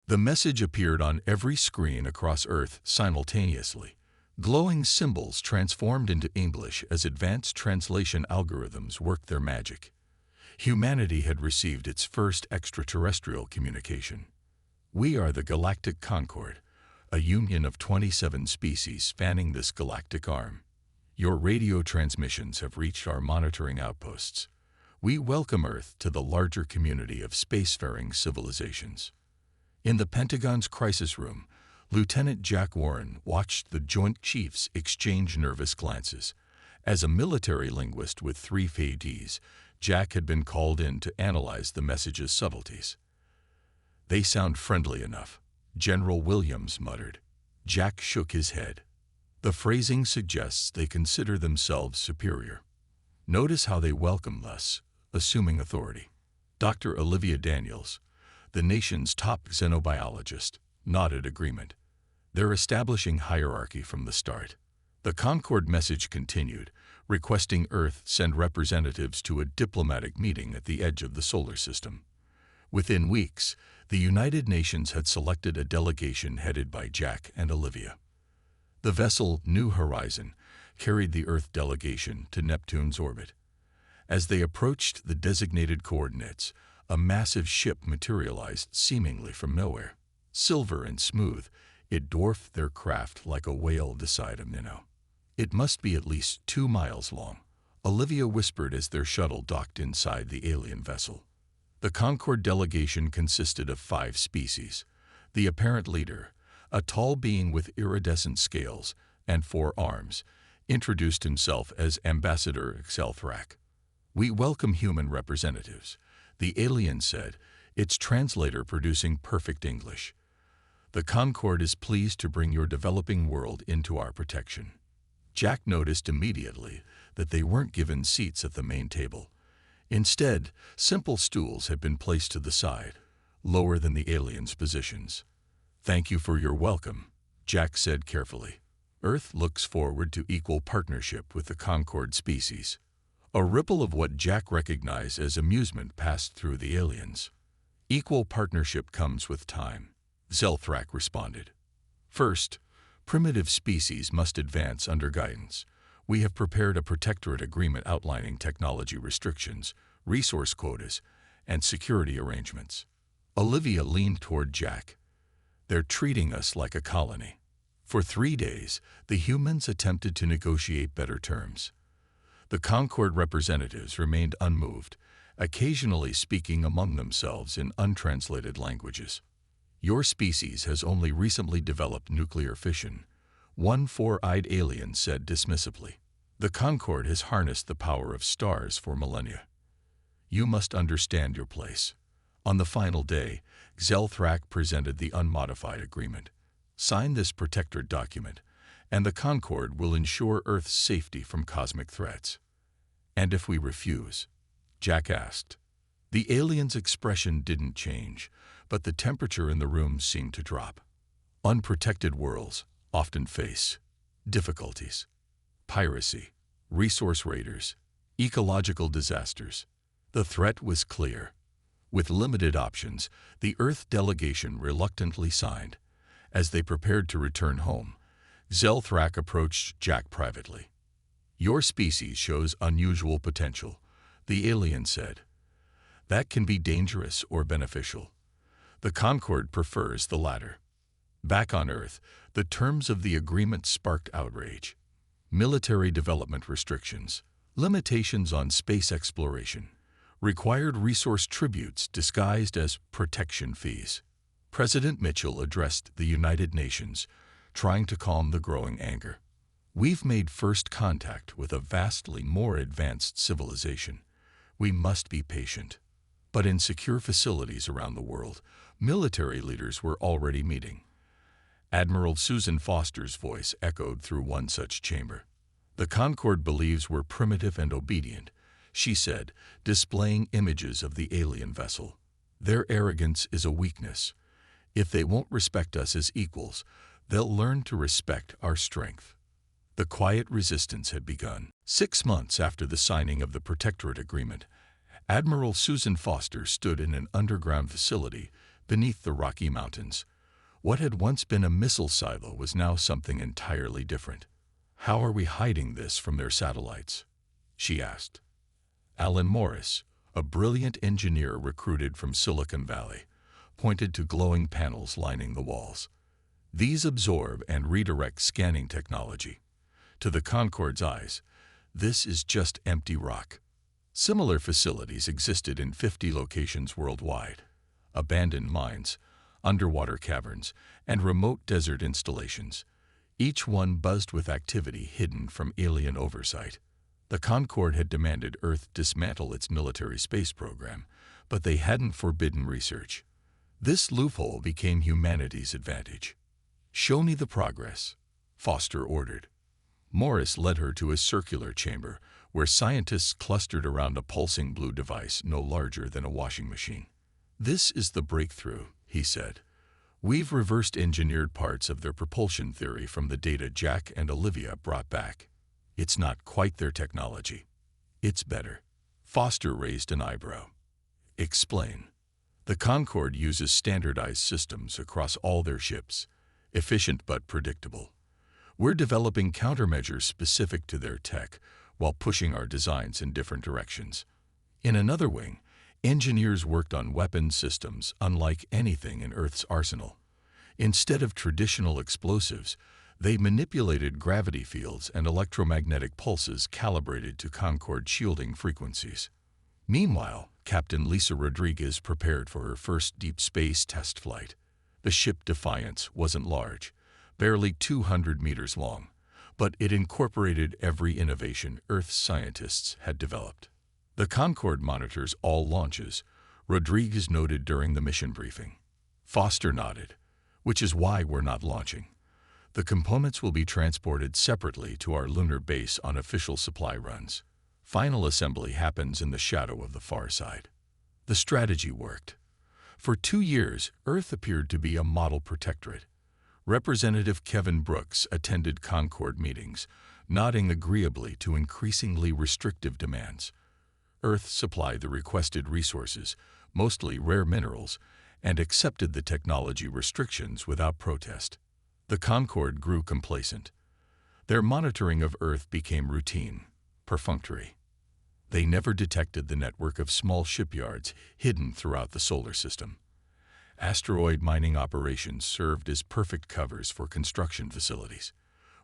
The message appeared on every screen across Earth simultaneously. Glowing symbols transformed into English as advanced translation algorithms worked their magic. Humanity had received its first extraterrestrial communication. We are the Galactic Concord, a union of 27 species spanning this galactic arm. Your radio transmissions have reached our monitoring outposts. We welcome Earth to the larger community of spacefaring civilizations. In the Pentagon's crisis room, Lieutenant Jack Warren watched the Joint Chiefs exchange nervous glances. As a military linguist with 3 PhDs, Jack had been called in to analyze the message's subtleties. "They sound friendly enough," General Williams muttered. Jack shook his head. "The phrasing suggests they consider themselves superior. Notice how they welcome us, assuming authority." Dr. Olivia Daniels, the nation's top xenobiologist, nodded agreement. "They're establishing hierarchy from the start." The Concord message continued, requesting Earth send representatives to a diplomatic meeting at the edge of the solar system. Within weeks, the United Nations had selected a delegation headed by Jack and Olivia. The vessel New Horizon carried the Earth delegation to Neptune's orbit. As they approached the designated coordinates, a massive ship materialized seemingly from nowhere. Silver and smooth, it dwarfed their craft like a whale beside a minnow. "It must be at least 2 miles long," Olivia whispered as their shuttle docked inside the alien vessel. The Concord delegation consisted of 5 species. The apparent leader, a tall being with iridescent scales and 4 arms, introduced himself as Ambassador Xelthrak. "We welcome human representatives," the alien said, its translator producing perfect English. "The Concord is pleased to bring your developing world into our protection." Jack noticed immediately that they weren't given seats at the main table. Instead, simple stools had been placed to the side, lower than the aliens' positions. "Thank you for your welcome," Jack said carefully. "Earth looks forward to equal partnership with the Concord species." A ripple of what Jack recognized as amusement passed through the aliens. "Equal partnership comes with time," Xelthrak responded. "First, primitive species must advance under guidance. We have prepared a protectorate agreement outlining technology restrictions, resource quotas, and security arrangements." Olivia leaned toward Jack. "They're treating us like a colony." For 3 days, the humans attempted to negotiate better terms. The Concord representatives remained unmoved, occasionally speaking among themselves in untranslated languages. "Your species has only recently developed nuclear fission," one 4-eyed alien said dismissively. "The Concord has harnessed the power of stars for millennia. You must understand your place." On the final day, Xelthrak presented the unmodified agreement. "Sign this protectorate document, and the Concord will ensure Earth's safety from cosmic threats." "And if we refuse?" Jack asked. The alien's expression didn't change, but the temperature in the room seemed to drop. Unprotected worlds often face difficulties. Piracy, resource raiders, ecological disasters. The threat was clear. With limited options, the Earth delegation reluctantly signed. As they prepared to return home, Xelthrak approached Jack privately. "Your species shows unusual potential," the alien said. "That can be dangerous or beneficial. The Concord prefers the latter." Back on Earth, the terms of the agreement sparked outrage. Military development restrictions, limitations on space exploration, required resource tributes disguised as protection fees. President Mitchell addressed the United Nations, trying to calm the growing anger. "We've made first contact with a vastly more advanced civilization. We must be patient." But in secure facilities around the world, military leaders were already meeting. Admiral Susan Foster's voice echoed through one such chamber. "The Concord believes we're primitive and obedient," she said, displaying images of the alien vessel. "Their arrogance is a weakness. If they won't respect us as equals, they'll learn to respect our strength." The quiet resistance had begun. 6 months after the signing of the Protectorate Agreement, Admiral Susan Foster stood in an underground facility Beneath the Rocky Mountains, what had once been a missile silo was now something entirely different. "How are we hiding this from their satellites?" she asked. Alan Morris, a brilliant engineer recruited from Silicon Valley, pointed to glowing panels lining the walls. These absorb and redirect scanning technology. To the Concorde's eyes, this is just empty rock. Similar facilities existed in 50 locations worldwide. Abandoned mines, underwater caverns, and remote desert installations, each one buzzed with activity hidden from alien oversight. The Concorde had demanded Earth dismantle its military space program, but they hadn't forbidden research. This loophole became humanity's advantage. "Show me the progress," Foster ordered. Morris led her to a circular chamber where scientists clustered around a pulsing blue device no larger than a washing machine. "This is the breakthrough," he said. "We've reversed engineered parts of their propulsion theory from the data Jack and Olivia brought back. It's not quite their technology. It's better." Foster raised an eyebrow. "Explain." "The Concorde uses standardized systems across all their ships, efficient but predictable. We're developing countermeasures specific to their tech while pushing our designs in different directions." In another wing, engineers worked on weapon systems unlike anything in Earth's arsenal. Instead of traditional explosives, they manipulated gravity fields and electromagnetic pulses calibrated to Concorde shielding frequencies. Meanwhile, Captain Lisa Rodriguez prepared for her first deep space test flight. The ship Defiance wasn't large, barely 200 meters long, but it incorporated every innovation Earth's scientists had developed. "The Concorde monitors all launches," Rodriguez noted during the mission briefing. Foster nodded, "which is why we're not launching. The components will be transported separately to our lunar base on official supply runs. Final assembly happens in the shadow of the far side." The strategy worked. For 2 years, Earth appeared to be a model protectorate. Representative Kevin Brooks attended Concorde meetings, nodding agreeably to increasingly restrictive demands. Earth supplied the requested resources, mostly rare minerals, and accepted the technology restrictions without protest. The Concorde grew complacent. Their monitoring of Earth became routine, perfunctory. They never detected the network of small shipyards hidden throughout the solar system. Asteroid mining operations served as perfect covers for construction facilities.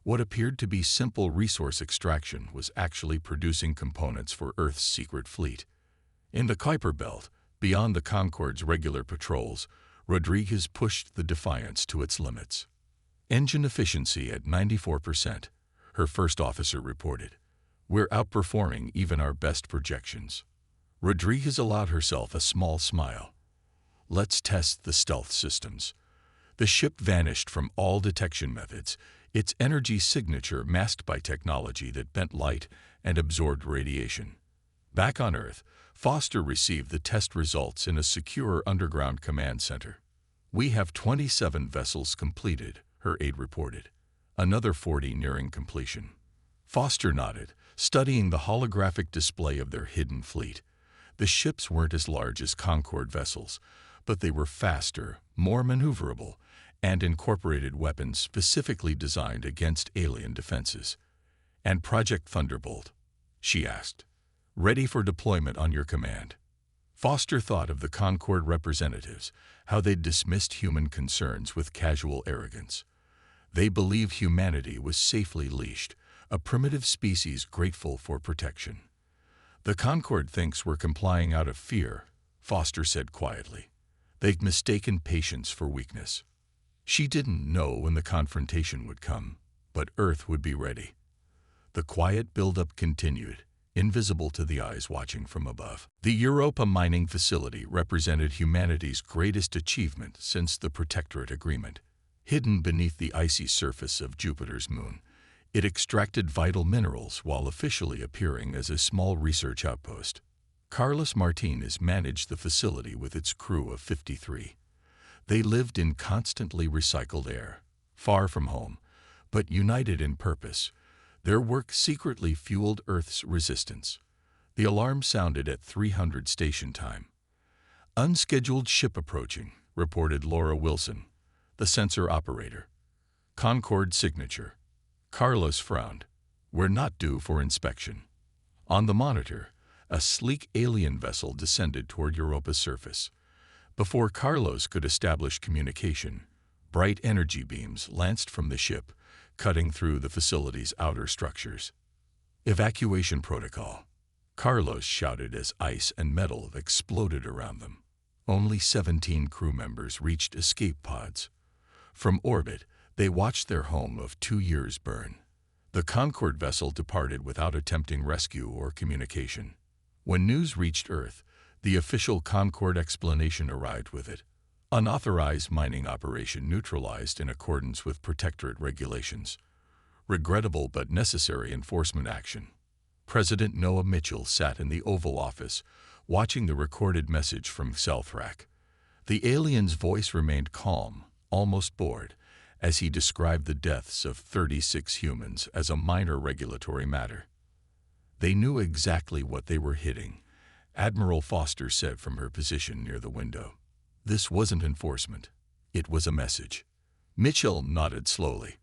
What appeared to be simple resource extraction was actually producing components for Earth's secret fleet. In the Kuiper Belt, beyond the Concorde's regular patrols, Rodriguez pushed the Defiance to its limits. "Engine efficiency at 94%, her first officer reported. "We're outperforming even our best projections." Rodriguez allowed herself a small smile. "Let's test the stealth systems." The ship vanished from all detection methods, its energy signature masked by technology that bent light and absorbed radiation. Back on Earth, Foster received the test results in a secure underground command center. "We have 27 vessels completed," her aide reported. "Another 40 nearing completion." Foster nodded, studying the holographic display of their hidden fleet. The ships weren't as large as Concorde vessels, but they were faster, more maneuverable, and incorporated weapons specifically designed against alien defenses. "And Project Thunderbolt?" she asked. "Ready for deployment on your command?" Foster thought of the Concorde representatives, how they'd dismissed human concerns with casual arrogance. They believed humanity was safely leashed, a primitive species grateful for protection. "The Concorde thinks we're complying out of fear," Foster said quietly. "They've mistaken patience for weakness." She didn't know when the confrontation would come, but Earth would be ready. The quiet buildup continued, invisible to the eyes watching from above. The Europa mining facility represented humanity's greatest achievement since the Protectorate Agreement. Hidden beneath the icy surface of Jupiter's moon, it extracted vital minerals while officially appearing as a small research outpost. Carlos Martinez managed the facility with its crew of 53. They lived in constantly recycled air, far from home, but united in purpose. Their work secretly fueled Earth's resistance. The alarm sounded at 300 station time. "Unscheduled ship approaching," reported Laura Wilson, the sensor operator. Concord signature. Carlos frowned. We're not due for inspection. On the monitor, a sleek alien vessel descended toward Europa's surface. Before Carlos could establish communication, bright energy beams lanced from the ship, cutting through the facility's outer structures. Evacuation protocol. Carlos shouted as ice and metal exploded around them. Only 17 crew members reached escape pods. From orbit, they watched their home of 2 years burn. The Concorde vessel departed without attempting rescue or communication. When news reached Earth, the official Concorde explanation arrived with it. Unauthorized mining operation neutralized in accordance with Protectorate regulations. Regrettable but necessary enforcement action. President Noah Mitchell sat in the Oval Office, watching the recorded message from Selfrak. The alien's voice remained calm, almost bored, as he described the deaths of 36 humans as a minor regulatory matter. They knew exactly what they were hitting, Admiral Foster said from her position near the window. This wasn't enforcement. It was a message. Mitchell nodded slowly.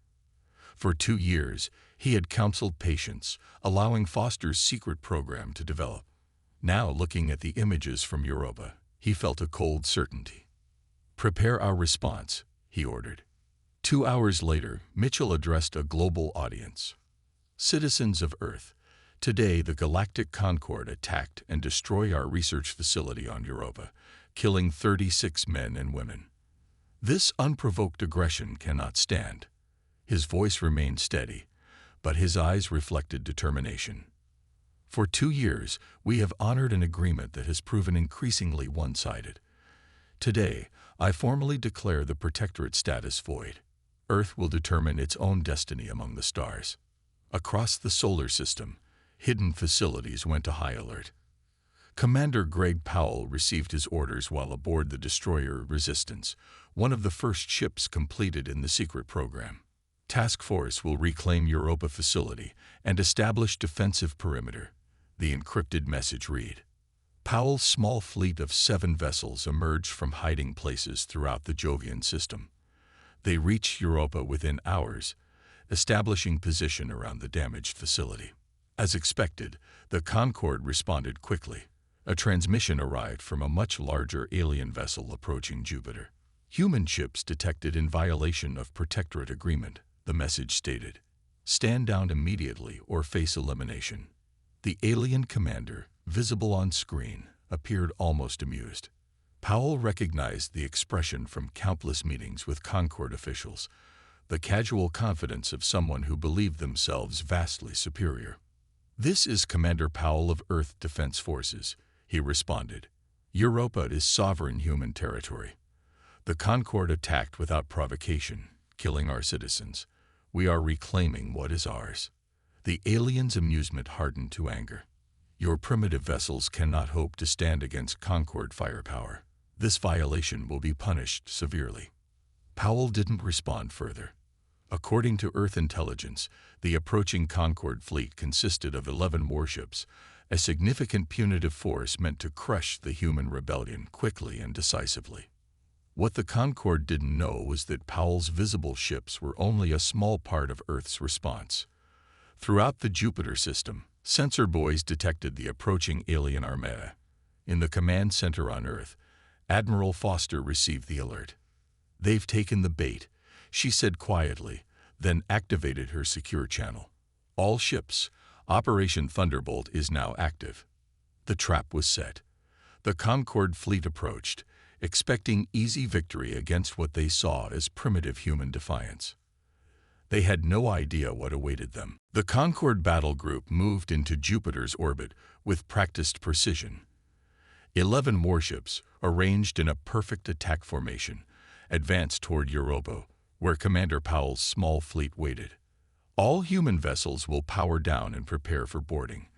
For 2 years, he had counseled patience, allowing Foster's secret program to develop. Now, looking at the images from Europa, he felt a cold certainty. Prepare our response, he ordered. 2 hours later, Mitchell addressed a global audience. Citizens of Earth, today the Galactic Concorde attacked and destroyed our research facility on Europa, killing 36 men and women. This unprovoked aggression cannot stand. His voice remained steady, but his eyes reflected determination. For 2 years, we have honored an agreement that has proven increasingly one-sided. Today, I formally declare the Protectorate status void. Earth will determine its own destiny among the stars. Across the solar system, hidden facilities went to high alert. Commander Greg Powell received his orders while aboard the destroyer Resistance, one of the first ships completed in the secret program. Task Force will reclaim Europa facility and establish defensive perimeter, the encrypted message read. Powell's small fleet of 7 vessels emerged from hiding places throughout the Jovian system. They reached Europa within hours, establishing position around the damaged facility. As expected, the Concorde responded quickly. A transmission arrived from a much larger alien vessel approaching Jupiter. Human ships detected in violation of Protectorate agreement, the message stated. Stand down immediately or face elimination. The alien commander, visible on screen, appeared almost amused. Powell recognized the expression from countless meetings with Concorde officials, the casual confidence of someone who believed themselves vastly superior. This is Commander Powell of Earth Defense Forces, he responded. Europa is sovereign human territory. The Concorde attacked without provocation, killing our citizens. We are reclaiming what is ours. The aliens' amusement hardened to anger. Your primitive vessels cannot hope to stand against Concorde firepower. This violation will be punished severely. Powell didn't respond further. According to Earth intelligence, the approaching Concorde fleet consisted of 11 warships, a significant punitive force meant to crush the human rebellion quickly and decisively. What the Concorde didn't know was that Powell's visible ships were only a small part of Earth's response. Throughout the Jupiter system, sensor buoys detected the approaching alien armada. In the command center on Earth, Admiral Foster received the alert. They've taken the bait, she said quietly, then activated her secure channel. All ships, Operation Thunderbolt is now active. The trap was set. The Concorde fleet approached, expecting easy victory against what they saw as primitive human defiance. They had no idea what awaited them. The Concorde battle group moved into Jupiter's orbit with practiced precision. 11 warships, arranged in a perfect attack formation, advanced toward Europa, where Commander Powell's small fleet waited. All human vessels will power down and prepare for boarding,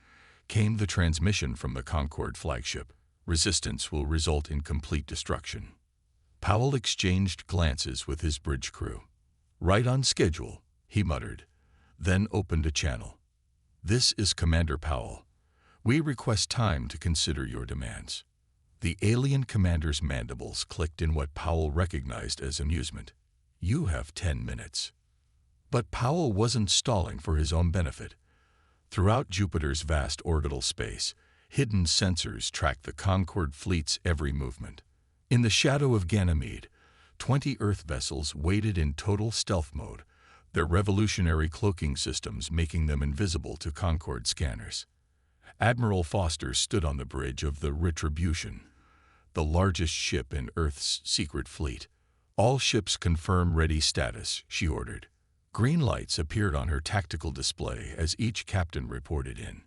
came the transmission from the Concorde flagship. Resistance will result in complete destruction. Powell exchanged glances with his bridge crew. Right on schedule, he muttered, then opened a channel. This is Commander Powell. We request time to consider your demands. The alien commander's mandibles clicked in what Powell recognized as amusement. "You have 10 minutes." But Powell wasn't stalling for his own benefit. Throughout Jupiter's vast orbital space, hidden sensors tracked the Concorde fleet's every movement. In the shadow of Ganymede, 20 Earth vessels waited in total stealth mode, their revolutionary cloaking systems making them invisible to Concorde scanners. Admiral Foster stood on the bridge of the Retribution, the largest ship in Earth's secret fleet. "All ships confirm ready status," she ordered. Green lights appeared on her tactical display as each captain reported in.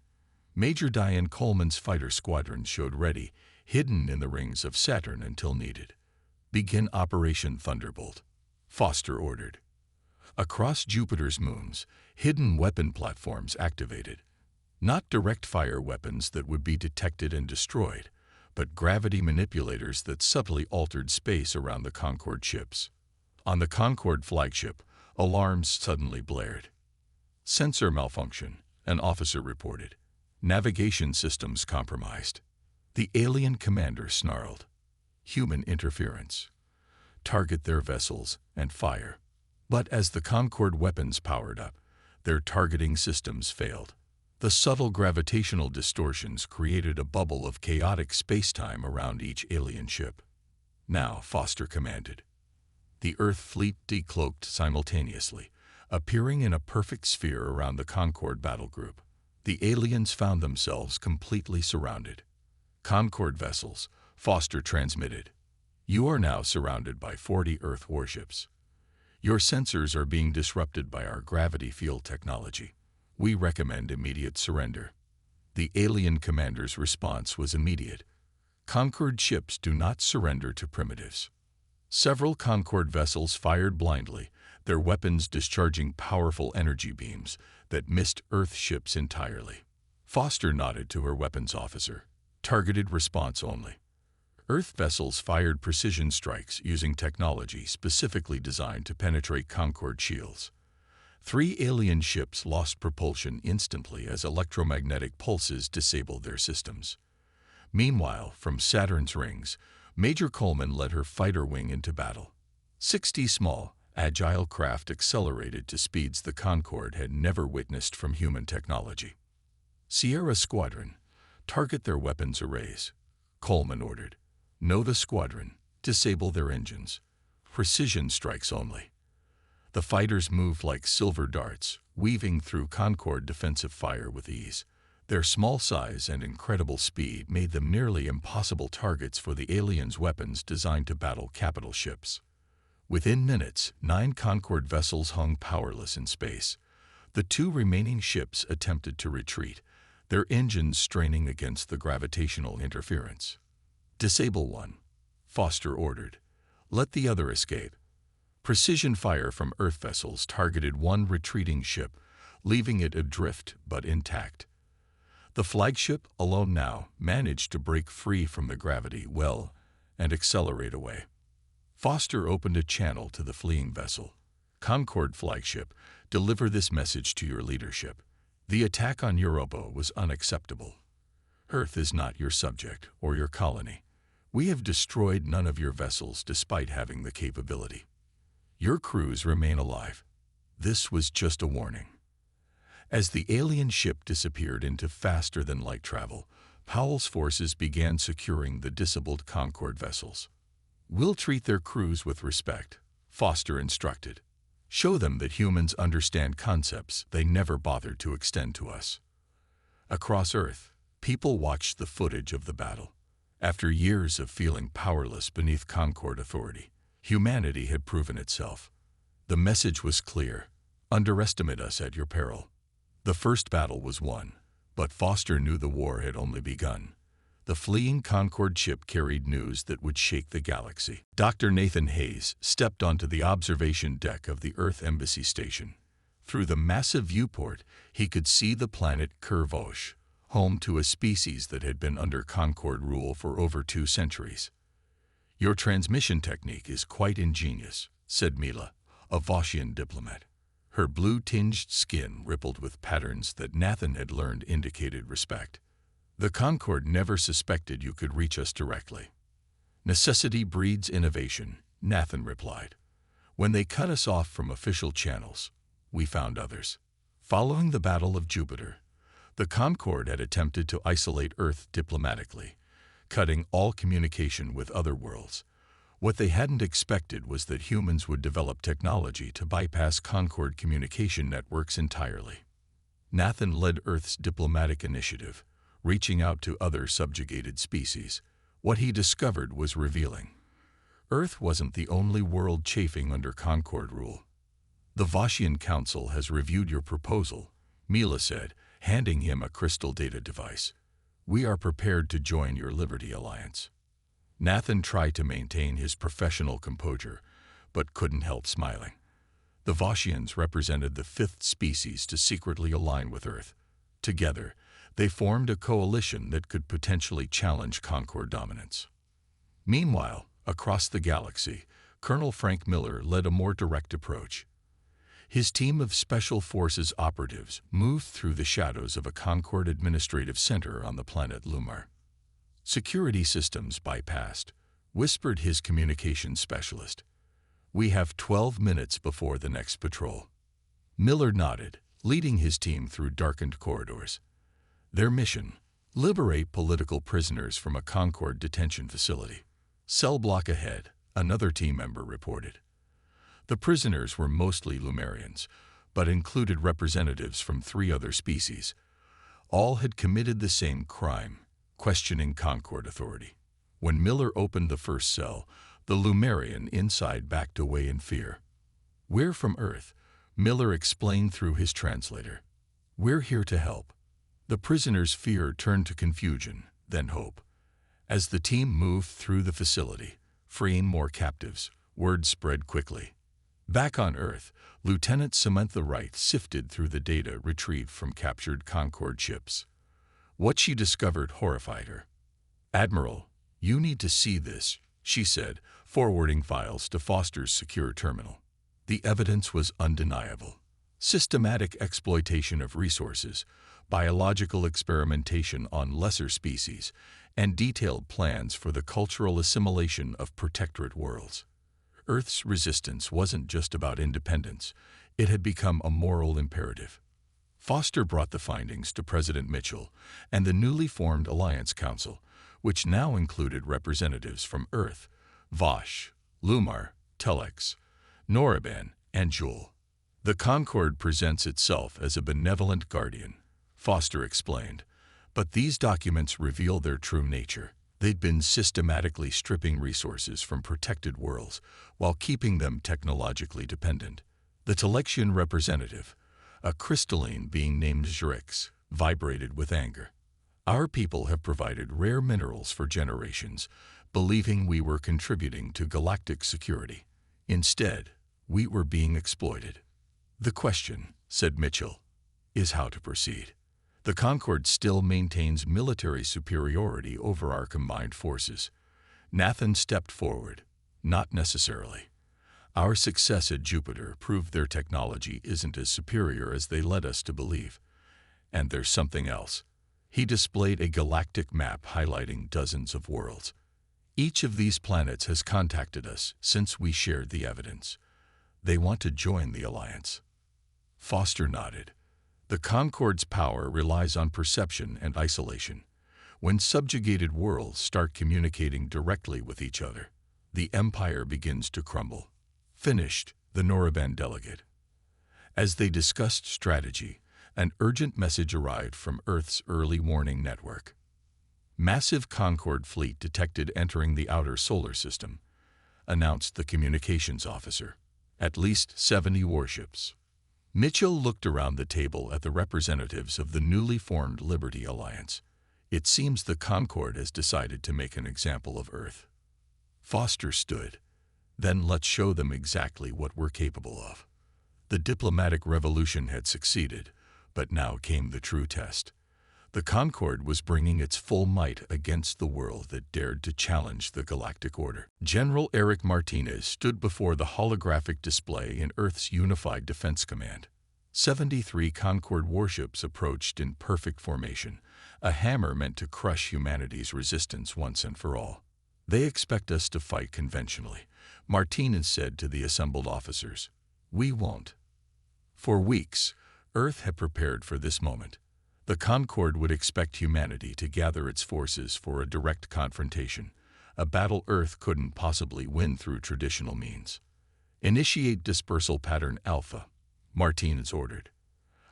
Major Diane Coleman's fighter squadron showed ready, hidden in the rings of Saturn until needed. "Begin Operation Thunderbolt," Foster ordered. Across Jupiter's moons, hidden weapon platforms activated. Not direct-fire weapons that would be detected and destroyed, but gravity manipulators that subtly altered space around the Concorde ships. On the Concorde flagship, alarms suddenly blared. "Sensor malfunction," an officer reported. "Navigation systems compromised." The alien commander snarled. "Human interference. Target their vessels and fire." But as the Concorde weapons powered up, their targeting systems failed. The subtle gravitational distortions created a bubble of chaotic spacetime around each alien ship. "Now," Foster commanded. The Earth fleet decloaked simultaneously, appearing in a perfect sphere around the Concorde battle group. The aliens found themselves completely surrounded. "Concorde vessels," Foster transmitted. "You are now surrounded by 40 Earth warships. Your sensors are being disrupted by our gravity field technology. We recommend immediate surrender." The alien commander's response was immediate. "Concorde ships do not surrender to primitives." Several Concorde vessels fired blindly, their weapons discharging powerful energy beams that missed Earth ships entirely. Foster nodded to her weapons officer. "Targeted response only." Earth vessels fired precision strikes using technology specifically designed to penetrate Concorde shields. 3 alien ships lost propulsion instantly as electromagnetic pulses disabled their systems. Meanwhile, from Saturn's rings, Major Coleman led her fighter wing into battle. 60 small, agile craft accelerated to speeds the Concorde had never witnessed from human technology. "Sierra Squadron, target their weapons arrays," Coleman ordered. "Know the squadron, disable their engines. Precision strikes only." The fighters moved like silver darts, weaving through Concorde defensive fire with ease. Their small size and incredible speed made them nearly impossible targets for the aliens' weapons designed to battle capital ships. Within minutes, 9 Concorde vessels hung powerless in space. The 2 remaining ships attempted to retreat, their engines straining against the gravitational interference. "Disable one," Foster ordered. "Let the other escape." Precision fire from Earth vessels targeted one retreating ship, leaving it adrift but intact. The flagship, alone now, managed to break free from the gravity well and accelerate away. Foster opened a channel to the fleeing vessel. "Concorde flagship, deliver this message to your leadership. The attack on Europa was unacceptable. Earth is not your subject or your colony. We have destroyed none of your vessels despite having the capability. Your crews remain alive. This was just a warning." As the alien ship disappeared into faster-than-light travel, Powell's forces began securing the disabled Concorde vessels. "We'll treat their crews with respect," Foster instructed. "Show them that humans understand concepts they never bothered to extend to us." Across Earth, people watched the footage of the battle. After years of feeling powerless beneath Concorde authority, humanity had proven itself. The message was clear: underestimate us at your peril. The first battle was won, but Foster knew the war had only begun. The fleeing Concorde ship carried news that would shake the galaxy. Dr. Nathan Hayes stepped onto the observation deck of the Earth Embassy Station. Through the massive viewport, he could see the planet Kervosh, home to a species that had been under Concorde rule for over 2 centuries. "Your transmission technique is quite ingenious," said Mila, a Voshian diplomat. Her blue-tinged skin rippled with patterns that Nathan had learned indicated respect. The Concorde never suspected you could reach us directly. Necessity breeds innovation, Nathan replied. When they cut us off from official channels, we found others. Following the Battle of Jupiter, the Concorde had attempted to isolate Earth diplomatically, cutting all communication with other worlds. What they hadn't expected was that humans would develop technology to bypass Concorde communication networks entirely. Nathan led Earth's diplomatic initiative, reaching out to other subjugated species. What he discovered was revealing. Earth wasn't the only world chafing under Concorde rule. The Voshian Council has reviewed your proposal, Mila said, handing him a crystal data device. We are prepared to join your Liberty Alliance. Nathan tried to maintain his professional composure, but couldn't help smiling. The Voshians represented the fifth species to secretly align with Earth. Together, they formed a coalition that could potentially challenge Concorde dominance. Meanwhile, across the galaxy, Colonel Frank Miller led a more direct approach. His team of Special Forces operatives moved through the shadows of a Concorde administrative center on the planet Lumar. Security systems bypassed, whispered his communications specialist. We have 12 minutes before the next patrol. Miller nodded, leading his team through darkened corridors. Their mission: liberate political prisoners from a Concorde detention facility. Cell block ahead, another team member reported. The prisoners were mostly Lumarians, but included representatives from 3 other species. All had committed the same crime, questioning Concorde authority. When Miller opened the first cell, the Lumarian inside backed away in fear. We're from Earth, Miller explained through his translator. We're here to help. The prisoner's fear turned to confusion, then hope. As the team moved through the facility, freeing more captives, word spread quickly. Back on Earth, Lieutenant Samantha Wright sifted through the data retrieved from captured Concorde ships. What she discovered horrified her. Admiral, you need to see this, she said, forwarding files to Foster's secure terminal. The evidence was undeniable. Systematic exploitation of resources, biological experimentation on lesser species, and detailed plans for the cultural assimilation of protectorate worlds. Earth's resistance wasn't just about independence, it had become a moral imperative. Foster brought the findings to President Mitchell and the newly formed Alliance Council, which now included representatives from Earth, Vosh, Lumar, Telex, Noraban, and Jool. The Concorde presents itself as a benevolent guardian, Foster explained, but these documents reveal their true nature. They'd been systematically stripping resources from protected worlds while keeping them technologically dependent. The Telexian representative, a crystalline being named Zrix, vibrated with anger. Our people have provided rare minerals for generations, believing we were contributing to galactic security. Instead, we were being exploited. The question, said Mitchell, is how to proceed. The Concorde still maintains military superiority over our combined forces. Nathan stepped forward. Not necessarily. Our success at Jupiter proved their technology isn't as superior as they led us to believe. And there's something else. He displayed a galactic map highlighting dozens of worlds. Each of these planets has contacted us since we shared the evidence. They want to join the Alliance. Foster nodded. The Concorde's power relies on perception and isolation. When subjugated worlds start communicating directly with each other, the Empire begins to crumble. Finished, the Noraban delegate. As they discussed strategy, an urgent message arrived from Earth's early warning network. Massive Concorde fleet detected entering the outer solar system, announced the communications officer. At least 70 warships. Mitchell looked around the table at the representatives of the newly formed Liberty Alliance. It seems the Concorde has decided to make an example of Earth. Foster stood. Then let's show them exactly what we're capable of. The diplomatic revolution had succeeded, but now came the true test. The Concorde was bringing its full might against the world that dared to challenge the galactic order. General Eric Martinez stood before the holographic display in Earth's Unified Defense Command. 73 Concorde warships approached in perfect formation, a hammer meant to crush humanity's resistance once and for all. "They expect us to fight conventionally," Martinez said to the assembled officers. "We won't." For weeks, Earth had prepared for this moment. The Concorde would expect humanity to gather its forces for a direct confrontation, a battle Earth couldn't possibly win through traditional means. "Initiate dispersal pattern Alpha," Martinez ordered.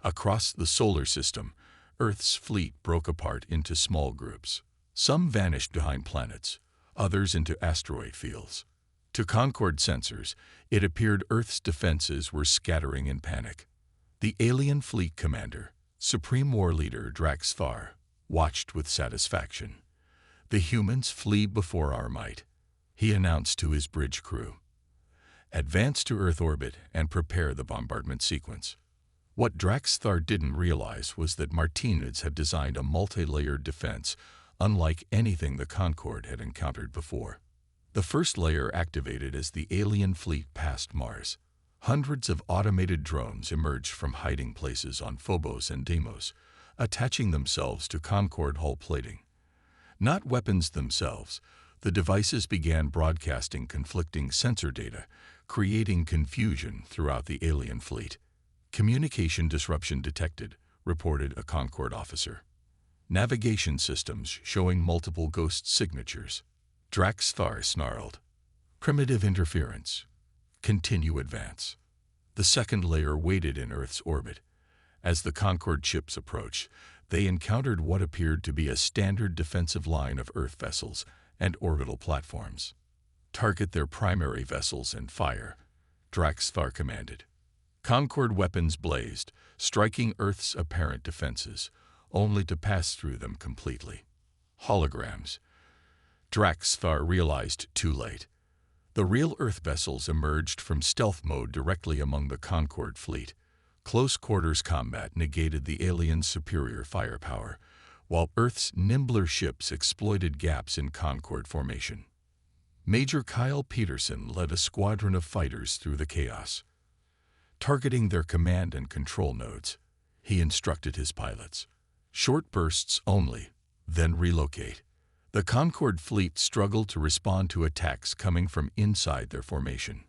Across the solar system, Earth's fleet broke apart into small groups. Some vanished behind planets, others into asteroid fields. To Concorde sensors, it appeared Earth's defenses were scattering in panic. The alien fleet commander, Supreme War Leader Drax Thar, watched with satisfaction. "The humans flee before our might," he announced to his bridge crew. "Advance to Earth orbit and prepare the bombardment sequence." What Drax Thar didn't realize was that Martinez had designed a multi-layered defense unlike anything the Concorde had encountered before. The first layer activated as the alien fleet passed Mars. Hundreds of automated drones emerged from hiding places on Phobos and Deimos, attaching themselves to Concorde hull plating. Not weapons themselves, the devices began broadcasting conflicting sensor data, creating confusion throughout the alien fleet. "Communication disruption detected," reported a Concorde officer. "Navigation systems showing multiple ghost signatures." Drax Thar snarled. "Primitive interference. Continue advance." The second layer waited in Earth's orbit. As the Concorde ships approached, they encountered what appeared to be a standard defensive line of Earth vessels and orbital platforms. "Target their primary vessels and fire," Drax Thar commanded. Concorde weapons blazed, striking Earth's apparent defenses, only to pass through them completely. Holograms. Drax Thar realized too late. The real Earth vessels emerged from stealth mode directly among the Concorde fleet. Close quarters combat negated the aliens' superior firepower, while Earth's nimbler ships exploited gaps in Concorde formation. Major Kyle Peterson led a squadron of fighters through the chaos. Targeting their command and control nodes, he instructed his pilots. "Short bursts only, then relocate." The Concorde fleet struggled to respond to attacks coming from inside their formation.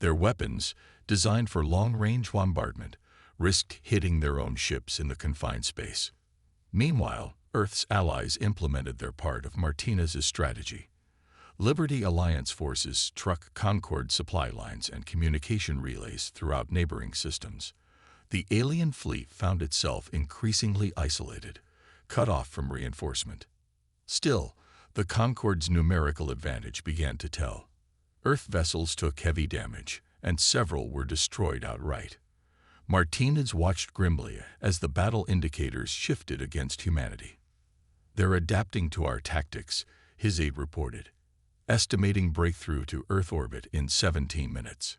Their weapons, designed for long-range bombardment, risked hitting their own ships in the confined space. Meanwhile, Earth's allies implemented their part of Martinez's strategy. Liberty Alliance forces struck Concorde supply lines and communication relays throughout neighboring systems. The alien fleet found itself increasingly isolated, cut off from reinforcement. Still, the Concorde's numerical advantage began to tell. Earth vessels took heavy damage, and several were destroyed outright. Martinez watched grimly as the battle indicators shifted against humanity. "They're adapting to our tactics," his aide reported, estimating breakthrough to Earth orbit in 17 minutes.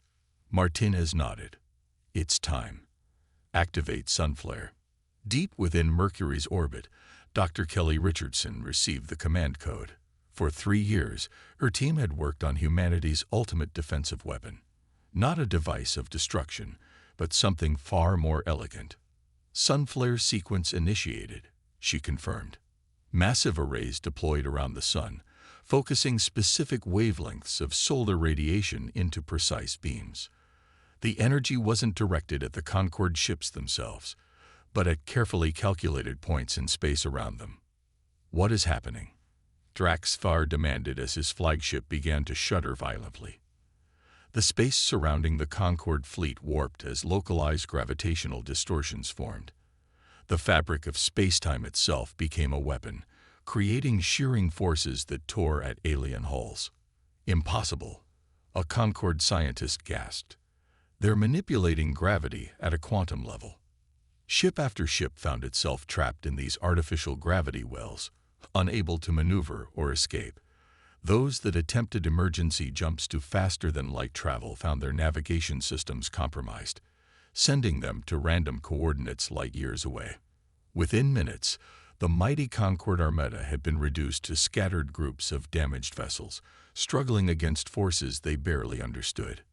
Martinez nodded. "It's time. Activate Sunflare." Deep within Mercury's orbit, Dr. Kelly Richardson received the command code. For 3 years, her team had worked on humanity's ultimate defensive weapon. Not a device of destruction, but something far more elegant. "Sunflare sequence initiated," she confirmed. Massive arrays deployed around the sun, focusing specific wavelengths of solar radiation into precise beams. The energy wasn't directed at the Concorde ships themselves, but at carefully calculated points in space around them. "What is happening?" Drax Thar demanded as his flagship began to shudder violently. The space surrounding the Concorde fleet warped as localized gravitational distortions formed. The fabric of space-time itself became a weapon, creating shearing forces that tore at alien hulls. "Impossible," a Concorde scientist gasped. "They're manipulating gravity at a quantum level." Ship after ship found itself trapped in these artificial gravity wells, unable to maneuver or escape. Those that attempted emergency jumps to faster-than-light travel found their navigation systems compromised, sending them to random coordinates light years away. Within minutes, the mighty Concorde Armada had been reduced to scattered groups of damaged vessels, struggling against forces they barely understood.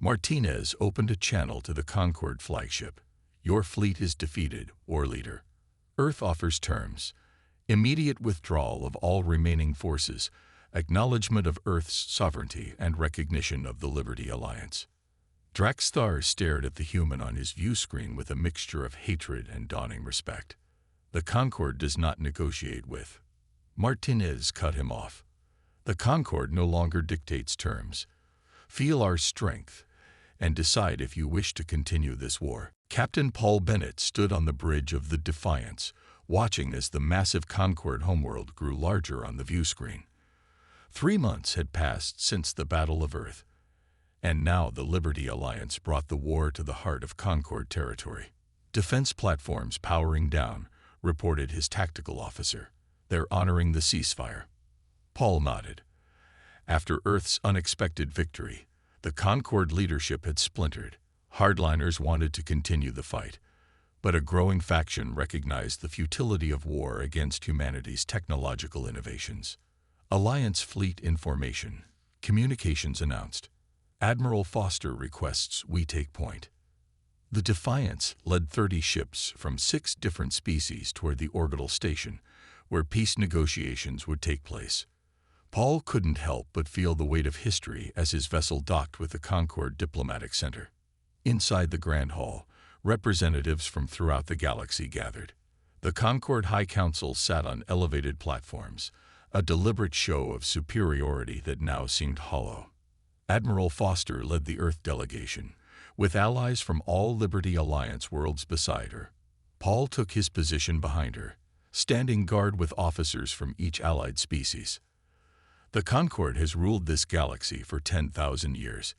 Martinez opened a channel to the Concorde flagship. Your fleet is defeated, War Leader. Earth offers terms: immediate withdrawal of all remaining forces, acknowledgement of Earth's sovereignty, and recognition of the Liberty Alliance. Draxthar stared at the human on his view screen with a mixture of hatred and dawning respect. The Concord does not negotiate with. Martinez cut him off. The Concord no longer dictates terms. Feel our strength and decide if you wish to continue this war. Captain Paul Bennett stood on the bridge of the Defiance, watching as the massive Concord homeworld grew larger on the view screen. 3 months had passed since the Battle of Earth, and now the Liberty Alliance brought the war to the heart of Concord territory. Defense platforms powering down, reported his tactical officer. They're honoring the ceasefire. Paul nodded. After Earth's unexpected victory, the Concord leadership had splintered. Hardliners wanted to continue the fight, but a growing faction recognized the futility of war against humanity's technological innovations. Alliance fleet in formation. Communications announced. Admiral Foster requests we take point. The Defiance led 30 ships from 6 different species toward the orbital station, where peace negotiations would take place. Paul couldn't help but feel the weight of history as his vessel docked with the Concord Diplomatic Center. Inside the Grand Hall, representatives from throughout the galaxy gathered. The Concord High Council sat on elevated platforms, a deliberate show of superiority that now seemed hollow. Admiral Foster led the Earth delegation, with allies from all Liberty Alliance worlds beside her. Paul took his position behind her, standing guard with officers from each allied species. The Concord has ruled this galaxy for 10,000 years,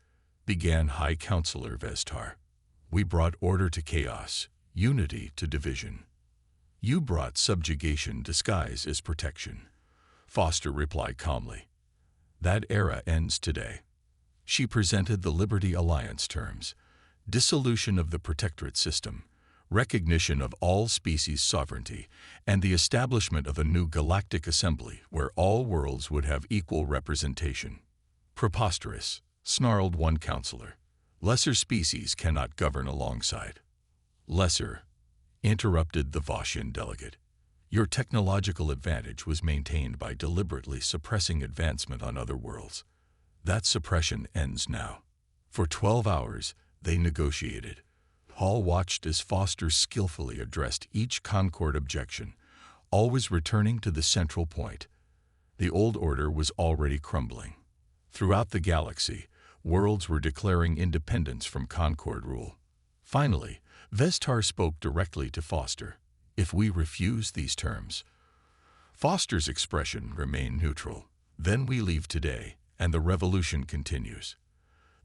began High Counselor Vestar. We brought order to chaos, unity to division. You brought subjugation disguised as protection. Foster replied calmly. That era ends today. She presented the Liberty Alliance terms: dissolution of the protectorate system, recognition of all species sovereignty, and the establishment of a new galactic assembly where all worlds would have equal representation. Preposterous, snarled one counselor. Lesser species cannot govern alongside. Lesser, interrupted the Voshian delegate. Your technological advantage was maintained by deliberately suppressing advancement on other worlds. That suppression ends now. For 12 hours, they negotiated. Paul watched as Foster skillfully addressed each Concord objection, always returning to the central point. The old order was already crumbling. Throughout the galaxy, worlds were declaring independence from Concord rule. Finally, Vestar spoke directly to Foster. If we refuse these terms. Foster's expression remained neutral. Then we leave today, and the revolution continues.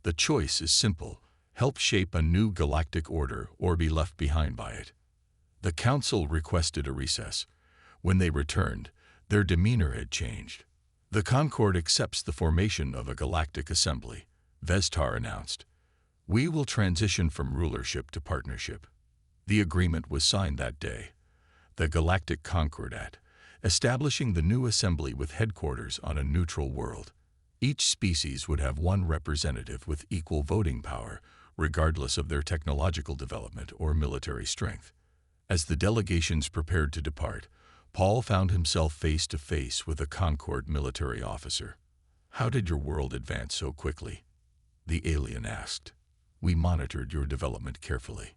The choice is simple: help shape a new galactic order or be left behind by it. The council requested a recess. When they returned, their demeanor had changed. The Concord accepts the formation of a galactic assembly, Vestar announced. We will transition from rulership to partnership. The agreement was signed that day. The Galactic Concordat, establishing the new assembly with headquarters on a neutral world. Each species would have one representative with equal voting power, regardless of their technological development or military strength. As the delegations prepared to depart, Paul found himself face to face with a Concord military officer. How did your world advance so quickly? The alien asked. We monitored your development carefully.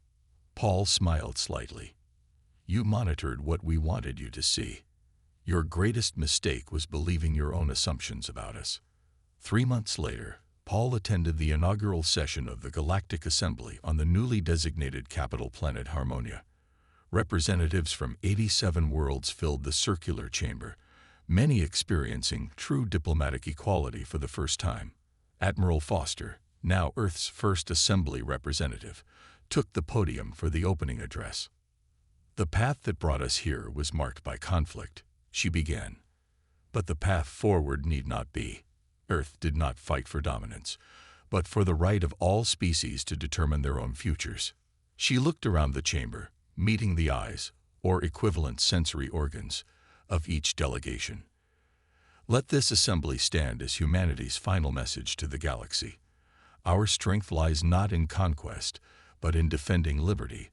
Paul smiled slightly. You monitored what we wanted you to see. Your greatest mistake was believing your own assumptions about us. 3 months later, Paul attended the inaugural session of the Galactic Assembly on the newly designated capital planet Harmonia. Representatives from 87 worlds filled the circular chamber, many experiencing true diplomatic equality for the first time. Admiral Foster, now Earth's first assembly representative, took the podium for the opening address. The path that brought us here was marked by conflict, she began. But the path forward need not be. Earth did not fight for dominance, but for the right of all species to determine their own futures. She looked around the chamber, meeting the eyes, or equivalent sensory organs, of each delegation. Let this assembly stand as humanity's final message to the galaxy. Our strength lies not in conquest, but in defending liberty.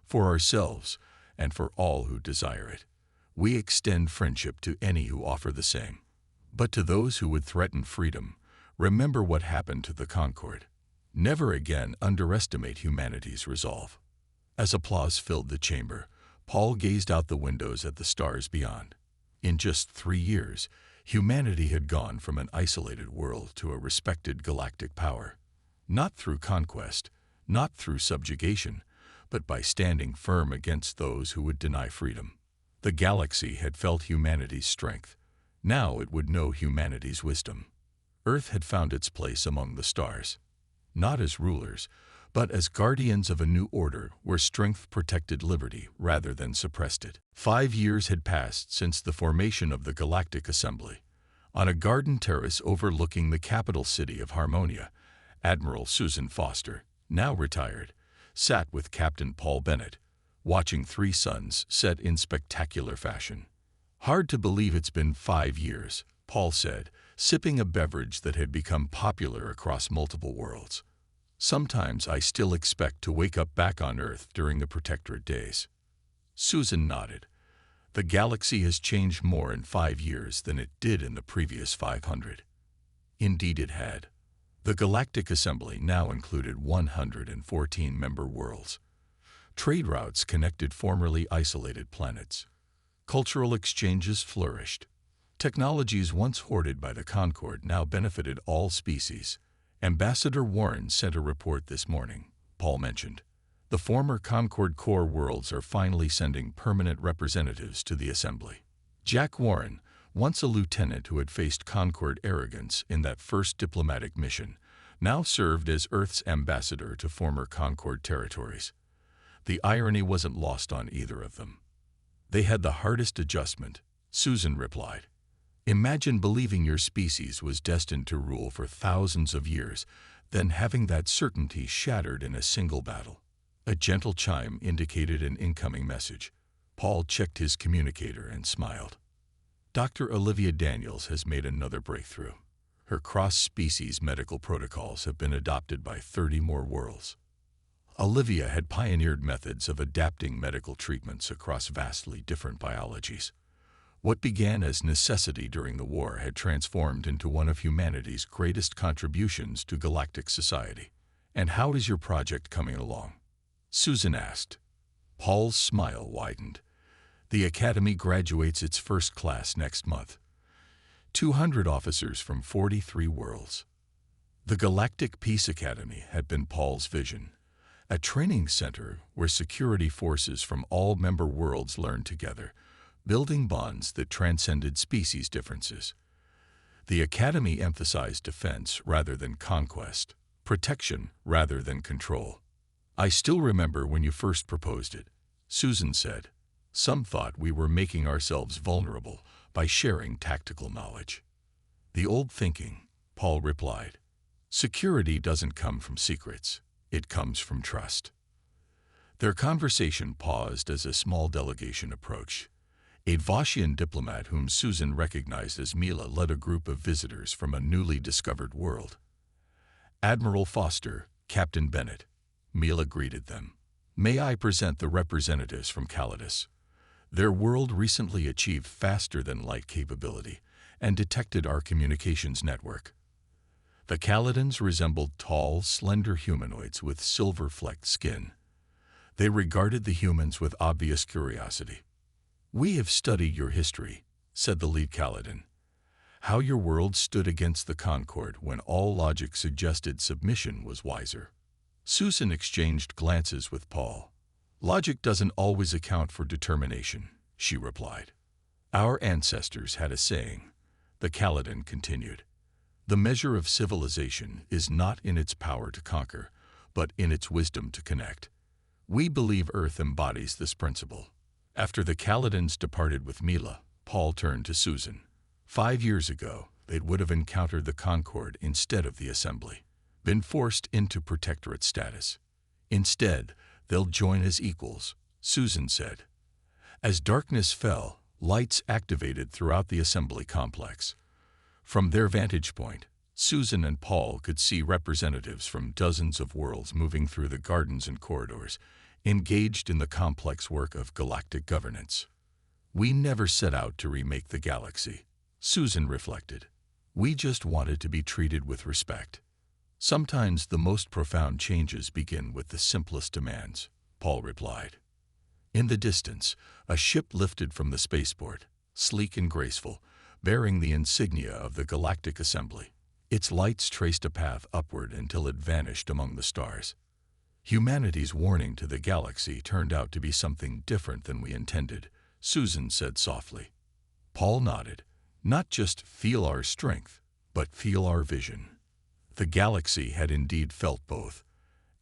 for ourselves and for all who desire it. We extend friendship to any who offer the same. But to those who would threaten freedom, remember what happened to the Concorde. Never again underestimate humanity's resolve." As applause filled the chamber, Paul gazed out the windows at the stars beyond. In just 3 years, humanity had gone from an isolated world to a respected galactic power. Not through conquest, not through subjugation, but by standing firm against those who would deny freedom. The galaxy had felt humanity's strength. Now it would know humanity's wisdom. Earth had found its place among the stars, not as rulers, but as guardians of a new order where strength protected liberty rather than suppressed it. 5 years had passed since the formation of the Galactic Assembly. On a garden terrace overlooking the capital city of Harmonia, Admiral Susan Foster, now retired, sat with Captain Paul Bennett, watching 3 suns set in spectacular fashion. "Hard to believe it's been 5 years," Paul said, sipping a beverage that had become popular across multiple worlds. "Sometimes I still expect to wake up back on Earth during the Protectorate days." Susan nodded. "The galaxy has changed more in 5 years than it did in the previous 500. Indeed it had. The Galactic Assembly now included 114 member worlds. Trade routes connected formerly isolated planets. Cultural exchanges flourished. Technologies once hoarded by the Concorde now benefited all species. Ambassador Warren sent a report this morning, Paul mentioned. The former Concorde core worlds are finally sending permanent representatives to the Assembly. Jack Warren, once a lieutenant who had faced Concorde arrogance in that first diplomatic mission, now served as Earth's ambassador to former Concorde territories. The irony wasn't lost on either of them. "They had the hardest adjustment," Susan replied. "Imagine believing your species was destined to rule for thousands of years, then having that certainty shattered in a single battle." A gentle chime indicated an incoming message. Paul checked his communicator and smiled. Dr. Olivia Daniels has made another breakthrough. Her cross-species medical protocols have been adopted by 30 more worlds. Olivia had pioneered methods of adapting medical treatments across vastly different biologies. What began as necessity during the war had transformed into one of humanity's greatest contributions to galactic society. "And how is your project coming along?" Susan asked. Paul's smile widened. "The Academy graduates its first class next month. 200 officers from 43 worlds." The Galactic Peace Academy had been Paul's vision. A training center where security forces from all member worlds learned together, building bonds that transcended species differences. The Academy emphasized defense rather than conquest, protection rather than control. "I still remember when you first proposed it," Susan said. "Some thought we were making ourselves vulnerable by sharing tactical knowledge." "The old thinking," Paul replied. "Security doesn't come from secrets. It comes from trust." Their conversation paused as a small delegation approached. A Voshian diplomat whom Susan recognized as Mila led a group of visitors from a newly discovered world. "Admiral Foster, Captain Bennett," Mila greeted them. "May I present the representatives from Calidus? Their world recently achieved faster-than-light capability and detected our communications network." The Calidans resembled tall, slender humanoids with silver-flecked skin. They regarded the humans with obvious curiosity. "We have studied your history," said the lead Calidan. "How your world stood against the Concorde when all logic suggested submission was wiser." Susan exchanged glances with Paul. "Logic doesn't always account for determination," she replied. "Our ancestors had a saying," the Calidan continued. "The measure of civilization is not in its power to conquer, but in its wisdom to connect." We believe Earth embodies this principle. After the Calidans departed with Mila, Paul turned to Susan. 5 years ago, they would have encountered the Concorde instead of the Assembly, been forced into protectorate status. Instead, they'll join as equals, Susan said. As darkness fell, lights activated throughout the Assembly complex. From their vantage point, Susan and Paul could see representatives from dozens of worlds moving through the gardens and corridors, engaged in the complex work of galactic governance. We never set out to remake the galaxy, Susan reflected. We just wanted to be treated with respect. Sometimes the most profound changes begin with the simplest demands, Paul replied. In the distance, a ship lifted from the spaceport, sleek and graceful, bearing the insignia of the Galactic Assembly. Its lights traced a path upward until it vanished among the stars. Humanity's warning to the galaxy turned out to be something different than we intended, Susan said softly. Paul nodded. Not just feel our strength, but feel our vision. The galaxy had indeed felt both,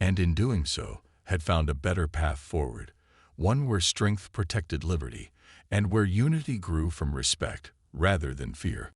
and in doing so, had found a better path forward, one where strength protected liberty, and where unity grew from respect rather than fear.